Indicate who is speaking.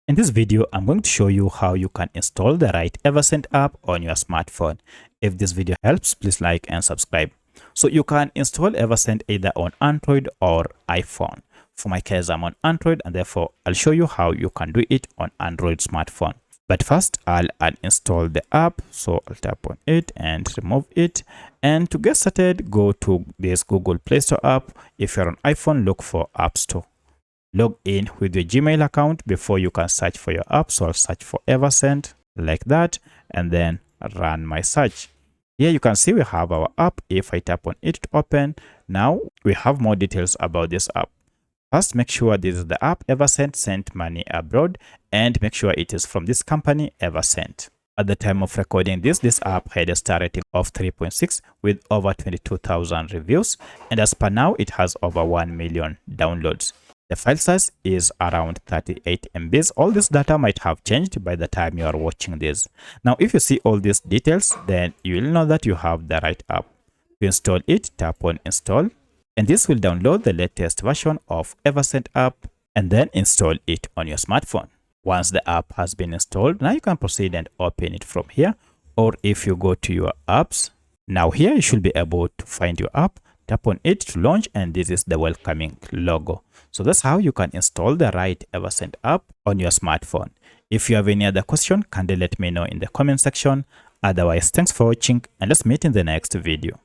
Speaker 1: In this video, I'm going to show you how you can install the right Eversend app on your smartphone. If this video helps, please like and subscribe. So you can install Eversend either on Android or iPhone. For my case, I'm on Android, and therefore I'll show you how you can do it on Android smartphone. But first, I'll uninstall the app. So I'll tap on it and remove it. And to get started, go to this Google Play Store app. If you're on iPhone, look for App Store. Log in with your Gmail account before you can search for your app. So I'll search for Eversend like that, and then run my search. Here you can see we have our app. If I tap on it to open, now we have more details about this app. First, make sure this is the app Eversend Sent Money Abroad, and make sure it is from this company Eversend. At the time of recording this app had a star rating of 3.6 with over 22,000 reviews, and as per now, it has over 1 million downloads. The file size is around 38 MBs. All this data might have changed by the time you are watching this. Now, if you see all these details, then you will know that you have the right app. To install it, tap on install, and this will download the latest version of Eversend app and then install it on your smartphone. Once the app has been installed, now you can proceed and open it from here. Or if you go to your apps, now here you should be able to find your app. Tap on it to launch, and this is the welcoming logo. So that's how you can install the right Eversend app on your smartphone. If you have any other question, kindly let me know in the comment section. Otherwise, thanks for watching, and let's meet in the next video.